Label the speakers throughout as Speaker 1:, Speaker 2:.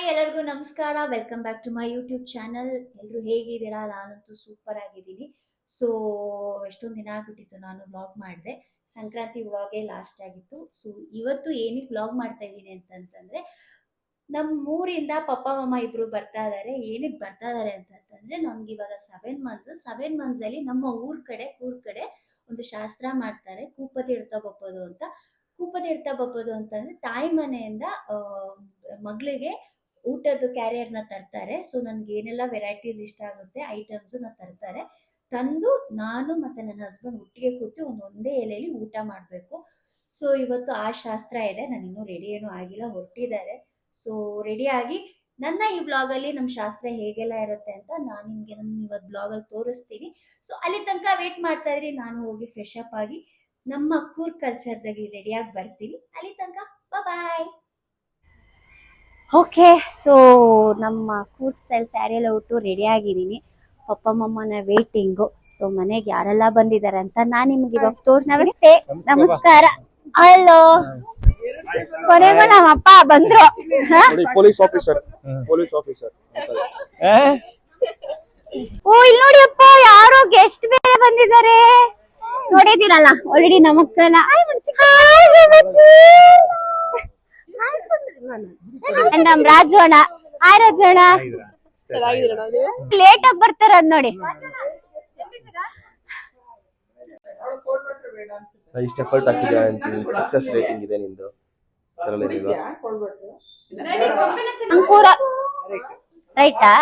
Speaker 1: ಎಲ್ಲರಿಗೂ ನಮಸ್ಕಾರ. Welcome back to my YouTube channel. ಎಲ್ಲರೂ ಹೇಗಿದ್ದೀರಾ? ನಾನಂತೂ ಸೂಪರ್ ಆಗಿದ್ದೀನಿ. ಸೊ ಎಷ್ಟೊಂದು ದಿನ ಆಗ್ಬಿಟ್ಟಿತ್ತು ನಾನು ವ್ಲಾಗ್ ಮಾಡಿದೆ. ಸಂಕ್ರಾಂತಿ ವ್ಲಾಗೇ ಲಾಸ್ಟ್ ಆಗಿತ್ತು. ಸೊ ಇವತ್ತು ಏನಕ್ಕೆ ವ್ಲಾಗ್ ಮಾಡ್ತಾ ಇದ್ದೀನಿ ಅಂತಂತಂದ್ರೆ, ನಮ್ಮ ಊರಿಂದ ಪಪ್ಪ ಮಮ್ಮ ಇಬ್ರು ಬರ್ತಾ ಇದ್ದಾರೆ. ಏನಕ್ಕೆ ಬರ್ತಾ ಇದ್ದಾರೆ ಅಂತಂತಂದ್ರೆ, ನಮ್ಗೆ ಇವಾಗ 7 ಮಂತ್ಸ್ ಅಲ್ಲಿ ನಮ್ಮ ಊರ್ ಕಡೆ ಕೂರ್ ಕಡೆ ಒಂದು ಶಾಸ್ತ್ರ ಮಾಡ್ತಾರೆ, ಕೂಪತೀರ್ಥ ಬಪ್ಪೋದು ಅಂತ. ಕೂಪತೀರ್ಥ ಬಪ್ಪೋದು ಅಂತಂದ್ರೆ ತಾಯಿ ಮನೆಯಿಂದ ಮಗಳಿಗೆ ಊಟದ ಕ್ಯಾರಿಯರ್ನ ತರ್ತಾರೆ. ಸೊ ನನ್ಗೆ ಏನೆಲ್ಲ ವೆರೈಟೀಸ್ ಇಷ್ಟ ಆಗುತ್ತೆ ಐಟಮ್ಸ್ ತರ್ತಾರೆ. ತಂದು ನಾನು ಮತ್ತೆ ನನ್ನ ಹಸ್ಬೆಂಡ್ ಒಟ್ಟಿಗೆ ಕೂತು ಒಂದೇ ಎಲೆಯಲ್ಲಿ ಊಟ ಮಾಡಬೇಕು. ಸೊ ಇವತ್ತು ಆ ಶಾಸ್ತ್ರ ಇದೆ. ನಾನು ಇನ್ನೂ ರೆಡಿ ಏನೂ ಆಗಿಲ್ಲ, ಹೊರಟಿದ್ದಾರೆ. ಸೊ ರೆಡಿ ಆಗಿ ನನ್ನ ಈ ಬ್ಲಾಗ್ ಅಲ್ಲಿ ನಮ್ಮ ಶಾಸ್ತ್ರ ಹೇಗೆಲ್ಲ ಇರುತ್ತೆ ಅಂತ ನಾನು ನಿಮ್ಗೆ ಇವತ್ತು ಬ್ಲಾಗ್ ಅಲ್ಲಿ ತೋರಿಸ್ತೀನಿ. ಸೊ ಅಲ್ಲಿ ತನಕ ವೇಟ್ ಮಾಡ್ತಾ ಇದ್ರಿ. ನಾನು ಹೋಗಿ ಫ್ರೆಶ್ ಅಪ್ ಆಗಿ ನಮ್ಮ ಕೂರ್ ಕಲ್ಚರ್ ರೆಡಿಯಾಗಿ ಬರ್ತೀನಿ. ಅಲ್ಲಿ ತನಕ ಬಾಯ್. ಓಕೆ, ಸೊ ನಮ್ಮ ಕೂರ್ ಸ್ಟೈಲ್ ಸ್ಯಾರಿ ಎಲ್ಲ ಉಟ್ಟು ರೆಡಿ ಆಗಿದ್ದೀನಿ. ಪಪ್ಪ ಮಮ್ಮನ ವೇಟಿಂಗು. ಸೊ ಮನೆಗೆ ಯಾರೆಲ್ಲ ಬಂದಿದ್ದಾರೆ ಅಂತ ನಾನು ನಿಮ್ಗೆ ಇವಾಗ ತೋರಿಸ್. ನಮಸ್ತೆ, ನಮಸ್ಕಾರ. ಹಲೋ, ಕೊನೆಗೂ ನಮ್ಮ ಅಪ್ಪ ಬಂದ್ರು.
Speaker 2: ಪೊಲೀಸ್ ಆಫೀಸರ್
Speaker 1: ಓ, ಇಲ್ಲಿ ನೋಡಿ ಅಪ್ಪ, ಯಾರೋ ಗೆಸ್ಟ್ ಬೇರೆ ಬಂದಿದ್ದಾರೆ. ನೋಡಿದಿರಲ್ಲ ಆಲ್ರೆಡಿ ನಮಕ್ಕನ. ನಮ್ ರಾಜೋಣ. ಹಾಯ್ ರಾಜೋಣ. ಲೇಟ್ ಆಗಿ ಬರ್ತಾರ ನೋಡಿ.
Speaker 2: ಇಷ್ಟ ಎಫರ್ಟ್ ಹಾಕಿದ್ಯಾ ಅಂತ ಸಕ್ಸಸ್ ರೇಟಿಂಗ್ ಇದೆ ನಿಂದು ಅದರಲ್ಲಿ
Speaker 1: ಅಂಕೂರ ರೈಟಾ?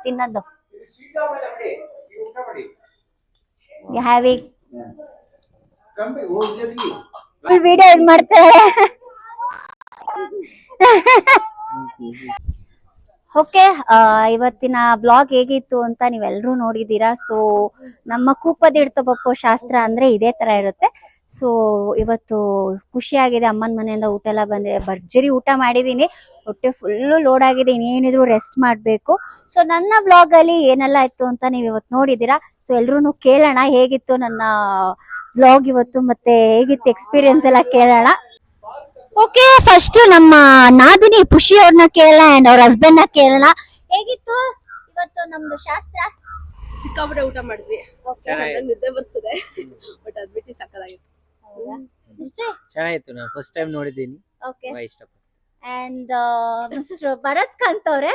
Speaker 1: ತಿನ್ನೋದು ವಿಡಿಯೋ ಏನ್ ಮಾಡ್ತಾರೆ. ಓಕೆ, ಇವತ್ತಿನ ಬ್ಲಾಗ್ ಹೇಗಿತ್ತು ಅಂತ ನೀವೆಲ್ಲರೂ ನೋಡಿದೀರಾ. ಸೊ ನಮ್ಮ ಕೂಪದಿಡ್ತ ಬಪ್ಪೋ ಶಾಸ್ತ್ರ ಅಂದ್ರೆ ಇದೇ ತರ ಇರುತ್ತೆ. ಸೊ ಇವತ್ತು ಖುಷಿಯಾಗಿದೆ, ಅಮ್ಮನ ಮನೆಯಿಂದ ಊಟ ಎಲ್ಲ ಬಂದಿದೆ, ಭರ್ಜರಿ ಊಟ ಮಾಡಿದೀನಿ, ಹೊಟ್ಟೆ ಫುಲ್ಲು ಲೋಡ್ ಆಗಿದೆ, ಇನ್ನೇನಿದ್ರು ರೆಸ್ಟ್ ಮಾಡಬೇಕು. ಸೊ ನನ್ನ ಬ್ಲಾಗ್ ಅಲ್ಲಿ ಏನೆಲ್ಲ ಇತ್ತು ಅಂತ ನೀವು ಇವತ್ತು ನೋಡಿದೀರಾ. ಸೊ ಎಲ್ರು ಕೇಳೋಣ ಹೇಗಿತ್ತು ನನ್ನ ಬ್ಲಾಗ್ ಇವತ್ತು, ಮತ್ತೆ ಹೇಗಿತ್ತು ಎಕ್ಸ್ಪೀರಿಯನ್ಸ್ ಎಲ್ಲ ಕೇಳೋಣ. ಓಕೆ, ಫಸ್ಟ್ ನಮ್ಮ ನಾದಿನಿ ಖುಷಿ ಅವ್ರನ್ನ ಕೇಳೋಣ ಅಂಡ್ ಅವ್ರ ಹಸ್ಬೆಂಡ್ ನ ಕೇಳೋಣ. ಹೇಗಿತ್ತು ಇವತ್ತು ನಮ್ದು ಶಾಸ್ತ್ರ?
Speaker 3: ಸಿಕ್ಕಾಪಟ್ಟೆ ಊಟ ಮಾಡಿದ್ವಿ, ನಿದ್ದೆ ಬರ್ತದೆ, ಬಟ್ ಅದ್ ಬಿಟ್ಟು ಸಕ್ಕದಾಗಿತ್ತು.
Speaker 4: ಚೆನ್ನಾಗಿತ್ತು. ನಾನು ಫಸ್ಟ್ ಟೈಮ್ ನೋಡಿದ್ದೀನಿ, ತುಂಬಾ ಇಷ್ಟಪಟ್ಟೆ.
Speaker 1: ಅಂಡ್ ಮಿಸ್ಟರ್ ಭರತ್ ಕಾಂತ್ ಅವ್ರೆ,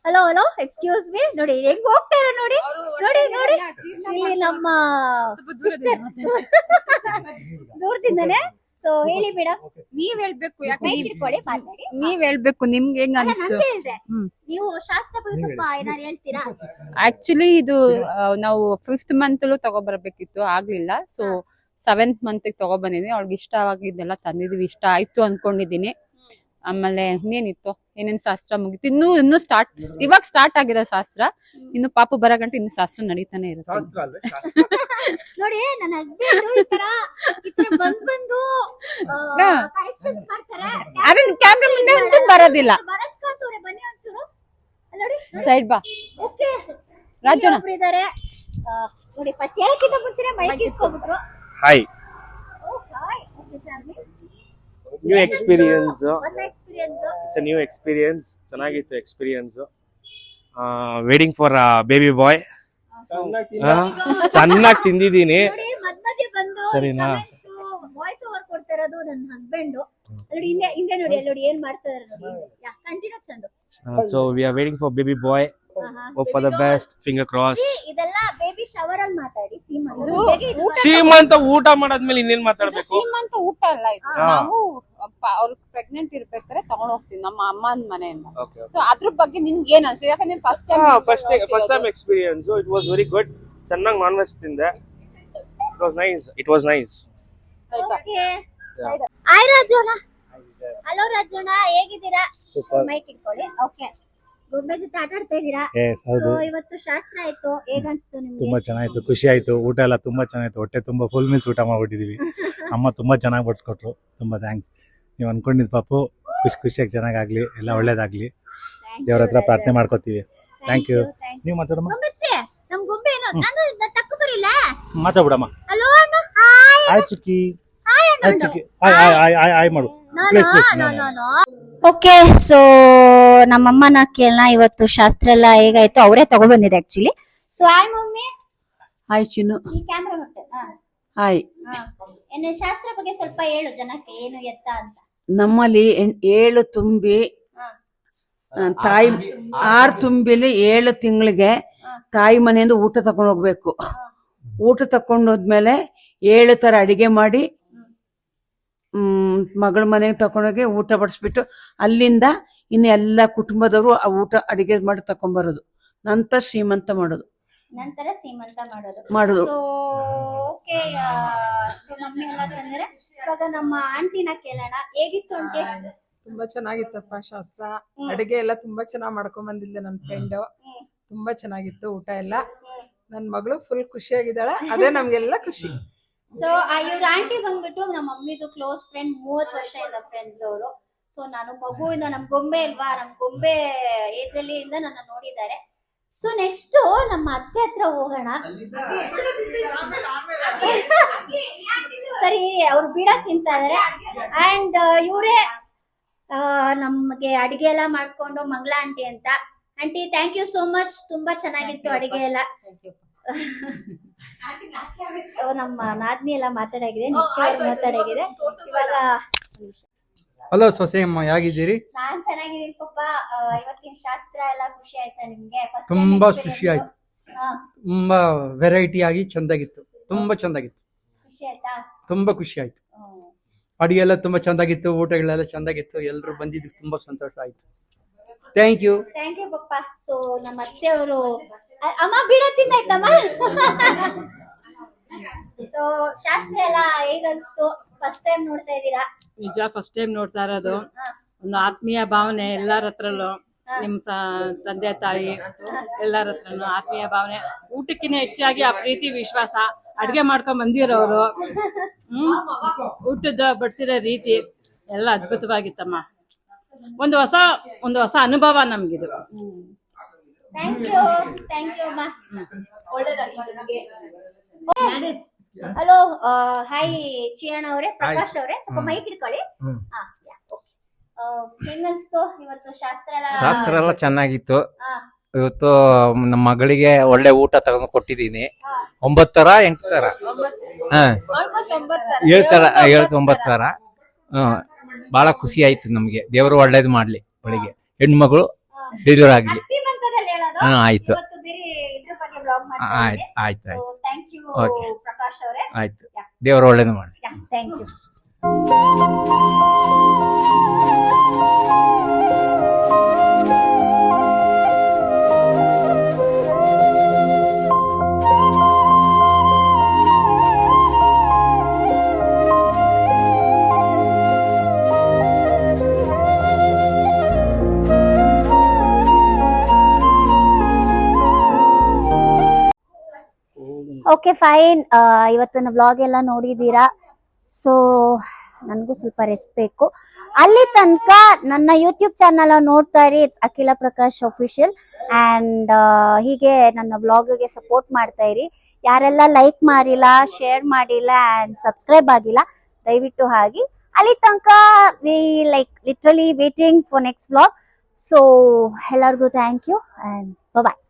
Speaker 1: ಹಲೋ ಹಲೋ, ಎಕ್ಸ್ಕ್ಯೂಸ್ ಮೀ, ನೋಡಿ ಹೆಂಗ್ ಹೋಗ್ತಾರೆ ನೋಡಿ ನೋಡಿ ನೋಡಿ, ಇಲ್ಲಿ ನಮ್ಮ ಸಿಸ್ಟರ್ ದೂರದಿಂದಾನೆ. ಸೊ ಹೇಳಿ ಮೇಡಮ್,
Speaker 3: ನೀವ್ ಹೇಳ್ಬೇಕು,
Speaker 1: ನೀವ್
Speaker 3: ಹೇಳ್ಬೇಕು ನಿಮ್ಗೆ ಹೆಂಗ್ ಅನಿಸ್ತು?
Speaker 1: ನೀವು ಶಾಸ್ತ್ರ ಬಗ್ಗೆ ಸ್ವಲ್ಪ ಏನಾರು ಹೇಳ್ತೀರಾ?
Speaker 3: ಆಕ್ಚುಲಿ ಇದು ನಾವು 5th ಮಂತ್ ತಗೊಬರ್ಬೇಕಿತ್ತು, ಆಗ್ಲಿಲ್ಲ. ಸೊ 7th ಮಂತ್ ತಗೊಬಂದಿದೀನಿ. ಅವ್ಳಿಗೆ ಇಷ್ಟವಾಗಿದ್ದೆಲ್ಲ ತಂದಿದೀವಿ, ಇಷ್ಟ ಆಯ್ತು ಅನ್ಕೊಂಡಿದೀನಿ. ಆಮೇಲೆ ಇನ್ನೇನಿತ್ತು, ಏನೇನ್ ಶಾಸ್ತ್ರ ಮುಗಿತು, ಇನ್ನು ಇವಾಗ ಸ್ಟಾರ್ಟ್ ಆಗಿರೋ ಶಾಸ್ತ್ರ, ಇನ್ನು ಪಾಪು ಬರೋ ಗಂಟೆ ಇನ್ನು ಶಾಸ್ತ್ರ ನಡೀತಾನೆ ಇರುತ್ತೆ.
Speaker 1: ನೋಡಿ ನನ್ನ ಹಸ್ಬೆಂಡ್ ಈ ತರ ಬಂದು ಕರೆಕ್ಷನ್ಸ್ ಮಾಡ್ತಾರೆ.
Speaker 3: ಅದನ್ನ ಕ್ಯಾಮ್ರಾ ಮುಂದೆ ಅಂತೂ ಬರೋದಿಲ್ಲ.
Speaker 1: ಭರತ್ ಕಾಂತ್ ಅವರೇ ಬನ್ನಿ ಒಂಚೂರು, ನೋಡಿ
Speaker 3: ಸೈಡ್ ಬಾ.
Speaker 1: ಓಕೆ,
Speaker 3: ರಾಜಣ್ಣ
Speaker 1: ಇದ್ದಾರೆ ನೋಡಿ. ಫಸ್ಟ್ ಹೇಳಕ್ಕಿಂತ ಮುಂಚೆ ಮೈಕ್ ಇಸ್ಕೊಂಡ್ಬಿಟ್ರು.
Speaker 2: Hi,
Speaker 1: hi. Okay Charmi,
Speaker 2: new experience,
Speaker 1: ಹೊಸ experience.
Speaker 2: It's a new experience. ಚೆನ್ನಾಗಿತ್ತು experience. Waiting for baby boy. ಚೆನ್ನಾಗಿ ತಿಂದಿದ್ದೀನಿ.
Speaker 1: ನೋಡಿ ಮಧ್ಯ ಬಂದು
Speaker 2: ಸರಿನಾ?
Speaker 1: ವಾಯ್ಸ್ ಓವರ್ ಕೊಡ್ತಾ ಇರೋದು ನನ್ನ ಹಸ್ಬೆಂಡ್. ನೋಡಿ ಹಿಂದೆ ನೋಡಿ, ಅಲ್ಲಿ ನೋಡಿ ಏನ್ ಮಾಡ್ತಾ ಇದ್ದಾರೆ ನೋಡಿ. Yeah, continue Chandu.
Speaker 2: So we are waiting for baby boy. Hope for the best. Finger crossed.
Speaker 1: ಇದೆಲ್ಲ ಬೇಬಿ ಶವರ್ ಅಲ್ಲಿ ಮಾತಾಡಿ.
Speaker 2: ಸೀಮಂತ ಊಟ ಮಾಡಾದ್ಮೇಲೆ ಇನ್ನೇನ್ ಮಾತಾಡ್ಬೇಕು?
Speaker 3: ಸೀಮಂತ ಊಟ ಅಲ್ಲ ಇದು. ನಾವು ಅವ್ರು ಪ್ರೆಗ್ನೆಂಟ್ ಇರ್ಬೇಕಾದ್ರೆ ತಗೊಂಡ್ ಹೋಗ್ತೀವಿ ನಮ್ಮ ಅಮ್ಮನ ಮನೆಯಿಂದ. ಸೊ ಅದ್ರ ಬಗ್ಗೆ ನಿನ್ಗೆ ಏನ್ ಅನ್ಸುತ್ತೆ? ಯಾಕಂದ್ರೆ
Speaker 2: first time experience. It was very good. ಚೆನ್ನಾಗಿ ನಾನ್ ವೆಜ್ ತಿಂದೆ. It was nice.
Speaker 1: Okay, hi Rajanna. Hello Rajanna, ಹೇಗಿದ್ದೀರಾ? ಮೈಕ್ ಇಟ್ಕೊಳ್ಳಿ. ಓಕೆ, ಗೊಂಬೆ ಜೊತೆ ಆಟ ಆಡ್ತಾ ಇದ್ದೀರಾ? ಸೊ ಇವತ್ತು ಶಾಸ್ತ್ರ ಆಯ್ತು, ಹೇಗನ್ಸ್ತು ನಿಮ್ಗೆ?
Speaker 5: ತುಂಬಾ ಚೆನ್ನಾಗಿತ್ತು, ಖುಷಿ ಆಯ್ತು. ಊಟ ಎಲ್ಲ ತುಂಬಾ ಚೆನ್ನಾಗಿತ್ತು, ಹೊಟ್ಟೆ ತುಂಬಾ ಫುಲ್ ಮೀಲ್ಸ್ ಊಟ ಮಾಡ್ಬಿಟ್ಟಿದೀವಿ. ಅಮ್ಮ ತುಂಬಾ ಚೆನ್ನಾಗಿ ಬಡ್ಸ್ಕೊಟ್ರು, ತುಂಬಾ ಥ್ಯಾಂಕ್ಸ್. ನೀವು ಅನ್ಕೊಂಡಿದ್ ಪಾಪು ಖುಷಿಯಾಗಿ ಚೆನ್ನಾಗಾಗ್ಲಿ, ಎಲ್ಲ ಒಳ್ಳೇದಾಗ್ಲಿ, ದೇವ್ರ ಹತ್ರ ಪ್ರಾರ್ಥನೆ ಮಾಡ್ಕೋತೀವಿ. Thank you. ನೀವು ಮಾತಾಡಮ್ಮ.
Speaker 1: ನಮ್ ಗೊಂಬೆ ಏನೋ ನಾನು ತಕ್ಕು ಬರಿಲ್ಲ,
Speaker 5: ಮಾತಾಡ್ಬಿಡಮ್ಮ.
Speaker 1: ಹಲೋ ಅಣ್ಣ. ಹಾಯ್
Speaker 5: ಆಯ್ ಚುಕ್ಕಿ,
Speaker 1: ಹಾಯ್
Speaker 5: ಆಯ್ ಚುಕ್ಕಿ, ಆಯ್ ಮಾಡು.
Speaker 1: ಓಕೆ, ಸೊ ನಮ್ಮಮ್ಮನ ಕೇಳೋಣ ಇವತ್ತು ಶಾಸ್ತ್ರ ಎಲ್ಲ ಹೇಗಾಯ್ತು. ಅವರೇ ತಗೊಬಂದಿದೆ actually. So hi mummy.
Speaker 3: Hi Chinnu.
Speaker 1: ಈ ಕ್ಯಾಮ್ರಾ ಮತ್ತೆ
Speaker 3: ಹಾಯ್.
Speaker 1: ಏನೇ ಶಾಸ್ತ್ರ ಬಗ್ಗೆ ಸ್ವಲ್ಪ ಹೇಳು ಜನಕ್ಕೆ, ಏನು ಎತ್ತ ಅಂತ.
Speaker 6: ನಮ್ಮಲ್ಲಿ 7 ತುಂಬಿ ತಾಯಿ 6 ತುಂಬಿಲಿ 7 ತಿಂಗಳಿಗೆ ತಾಯಿ ಮನೆಯಿಂದ ಊಟ ತಕೊಂಡ್ ಹೋಗ್ಬೇಕು. ಊಟ ತಕೊಂಡೋದ್ಮೇಲೆ 7 ತರ ಅಡಿಗೆ ಮಾಡಿ ಮಗಳ ಮನೆಗೆ ತಕೊಂಡೋಗಿ ಊಟ ಬಡಿಸ್ಬಿಟ್ಟು ಅಲ್ಲಿಂದ ಇನ್ನು ಎಲ್ಲ ಕುಟುಂಬದವರು ಆ ಊಟ ಅಡಿಗೆ ಮಾಡಿ ತಕೊಂಡ್ಬರೋದು. ನಂತರ ಶ್ರೀಮಂತ ಮಾಡೋದು.
Speaker 1: ಸೊ ಓಕೆ, ಸೊ ಮಮ್ಮಿ ಎಲ್ಲ ತಂದ್ರೆ ಇವಾಗ ನಮ್ಮ ಆಂಟಿನ ಕೇಳೋಣ. ಹೇಗಿತ್ತು ಆಂಟಿ?
Speaker 7: ತುಂಬಾ ಚೆನ್ನಾಗಿತ್ತಪ್ಪ ಶಾಸ್ತ್ರ. ಅಡಿಗೆ ಎಲ್ಲ ತುಂಬಾ ಚೆನ್ನಾಗ್ ಮಾಡ್ಕೊಂಡ್ ಬಂದಿದ್ದೆ ನನ್ನ ಫ್ರೆಂಡ್. ತುಂಬಾ ಚೆನ್ನಾಗಿತ್ತು ಊಟ ಎಲ್ಲ. ನನ್ ಮಗಳು ಫುಲ್ ಖುಷಿಯಾಗಿದ್ದಾಳೆ, ಅದೇ ನಮ್ಗೆಲ್ಲ ಖುಷಿ.
Speaker 1: ಸೊ ಇವ್ರ ಆಂಟಿ ಬಂದ್ಬಿಟ್ಟು ನಮ್ಮ ಮಮ್ಮಿದು ಕ್ಲೋಸ್ ಫ್ರೆಂಡ್, 30 ವರ್ಷದಿಂದ ಫ್ರೆಂಡ್ಸ್ ಅವರು. ಸೊ ನಾನು ಮಗುವಿಂದ, ನಮ್ ಗೊಂಬೆ ಅಲ್ವಾ, ನಮ್ ಗೊಂಬೆ ಏಜ್ ಅಲ್ಲಿ ಇಂದ ನನ್ನ ನೋಡಿದ್ದಾರೆ. ಸೊ ನೆಕ್ಸ್ಟ್ ನಮ್ಮ ಅತ್ತೆ ಹತ್ರ ಹೋಗೋಣ. ಸರಿ, ಅವ್ರು ಬೀಡ ತಿಂತಾ ಇದಾರೆ. ಅಂಡ್ ಇವರೇ ನಮ್ಗೆ ಅಡಿಗೆ ಎಲ್ಲ ಮಾಡ್ಕೊಂಡು ಮಂಗಳ ಆಂಟಿ ಅಂತ. Aunty thank you so much, ತುಂಬಾ ಚೆನ್ನಾಗಿತ್ತು ಅಡಿಗೆ ಎಲ್ಲ. ನಮ್ಮ ನಾದ್ನಿ ಎಲ್ಲ ಮಾತಾಡಾಗಿದೆ, ನಿಶ್ಚಯ ಮಾತಾಡಾಗಿದೆ. ಇವಾಗ
Speaker 5: ಹಲೋ ಸೊಸೆ ಅಮ್ಮ, ಹೇಗಿದ್ದೀರಿ?
Speaker 1: ನಾನ್ ಚೆನ್ನಾಗಿದ್ದೀನಿ ಪಪ್ಪ. ಇವತ್ತಿನ ಶಾಸ್ತ್ರ ಎಲ್ಲ ಖುಷಿ ಆಯ್ತಾ ನಿಮ್ಗೆ?
Speaker 5: ತುಂಬಾ ಖುಷಿ ಆಯ್ತು. ತುಂಬಾ ವೆರೈಟಿ ಆಗಿ ಚಂದಾಗಿತ್ತು, ತುಂಬಾ ಚಂದಾಗಿತ್ತು.
Speaker 1: ಖುಷಿ ಆಯ್ತಾ?
Speaker 5: ತುಂಬಾ ಖುಷಿ ಆಯ್ತು. ಅಡಿಗೆ ಎಲ್ಲ ತುಂಬಾ ಚಂದಾಗಿತ್ತು, ಊಟಗಳೆಲ್ಲ ಚಂದಾಗಿತ್ತು. ಎಲ್ಲರೂ ಬಂದಿದ್ದಕ್ಕೆ ತುಂಬಾ ಸಂತೋಷ ಆಯ್ತು. Thank you
Speaker 1: papa. ಸೊ ನಮ್ಮ ಅತ್ತೆ ಅವರು ಅಮ್ಮ ಬೀಡ ತಿಂದಾಯ್ತಮ್ಮ. ಸೊ ಶಾಸ್ತ್ರ ಎಲ್ಲ ಹೇಗ ಅನ್ಸ್ತು? ಫಸ್ಟ್ ಟೈಮ್ ನೋಡ್ತಾ ಇದ್ದೀರಾ?
Speaker 8: ನಿಜ ಫಸ್ಟ್ ಟೈಮ್ ನೋಡ್ತಾ ಇರೋದು. ಒಂದು ಆತ್ಮೀಯ ಭಾವನೆ ಎಲ್ಲರ ಹತ್ರಲ್ಲೂ. ನಿಮ್ ತಂದೆ ತಾಯಿ ಎಲ್ಲರ ಹತ್ರನು ಆತ್ಮೀಯ ಭಾವನೆ, ಊಟಕ್ಕಿಂತ ಹೆಚ್ಚಾಗಿ ಆ ಪ್ರೀತಿ ವಿಶ್ವಾಸ, ಅಡ್ಗೆ ಮಾಡ್ಕೊಂಡ್ ಬಂದಿರೋರು, ಊಟದ ಬಡಿಸಿರೋ ರೀತಿ ಎಲ್ಲ ಅದ್ಭುತವಾಗಿತ್ತಮ್ಮ. ಒಂದು ಹೊಸ ಅನುಭವ ನಮ್ಗಿದು.
Speaker 1: ಥ್ಯಾಂಕ್ ಯು ಅಮ್ಮ. ಹಲೋ, ಹಾಯ್ ಚಿಯಣ್ಣ ಅವರೇ, ಪ್ರಕಾಶ್ ಅವರೇ, ಸ್ವಲ್ಪ ಮೈಕ್ ಇಟ್ಕೊಳ್ಳಿ. ಹೆಂಗನ್ಸ್ತು ಇವತ್ತು ಶಾಸ್ತ್ರ
Speaker 4: ಎಲ್ಲ ಚೆನ್ನಾಗಿತ್ತು. ಇವತ್ತು ನಮ್ಮ ಮಗಳಿಗೆ ಒಳ್ಳೆ ಊಟ ತಗೊಂಡು ಕೊಟ್ಟಿದ್ದೀನಿ. 9 ತರ 8 ತರ 7 ತರ 9 ತರ. ಬಹಳ ಖುಷಿ ಆಯ್ತು ನಮ್ಗೆ. ದೇವರು ಒಳ್ಳೇದು ಮಾಡ್ಲಿ, ಅವಳಿಗೆ ಹೆಣ್ಮಗಳು ಡೆಲಿವರಿ ಆಗ್ಲಿ. ಆಯ್ತು ಆಯ್ತು ಓಕೆ, ಆಯ್ತು. ದೇವರು ಒಳ್ಳೇದು ಮಾಡ್ಲಿ.
Speaker 1: Thank you. Okay fine. ಇವತ್ತಿನ ವ್ಲಾಗ್ ಎಲ್ಲ ನೋಡಿದೀರಾ. ಸೊ ನನಗೂ ಸ್ವಲ್ಪ ರೆಸ್ಟ್ ಬೇಕು. ಅಲ್ಲಿ ತನಕ ನನ್ನ ಯೂಟ್ಯೂಬ್ ಚಾನಲ್ ನೋಡ್ತಾ ಇರಿ, ಇಟ್ಸ್ ಅಖಿಲ ಪ್ರಕಾಶ್ ಅಫಿಷಿಯಲ್. ಅಂಡ್ ಹೀಗೆ ನನ್ನ ವ್ಲಾಗ್ಗೆ ಸಪೋರ್ಟ್ ಮಾಡ್ತಾ ಇರಿ. ಯಾರೆಲ್ಲ ಲೈಕ್ ಮಾಡಿಲ್ಲ, ಶೇರ್ ಮಾಡಿಲ್ಲ ಅಂಡ್ ಸಬ್ಸ್ಕ್ರೈಬ್ ಆಗಿಲ್ಲ, ದಯವಿಟ್ಟು ಹಾಗೆ. ಅಲ್ಲಿ ತನಕ we like literally waiting for next vlog. So ಎಲ್ಲರಿಗೂ ಥ್ಯಾಂಕ್ ಯು ಅಂಡ್ ಬಾಯ್.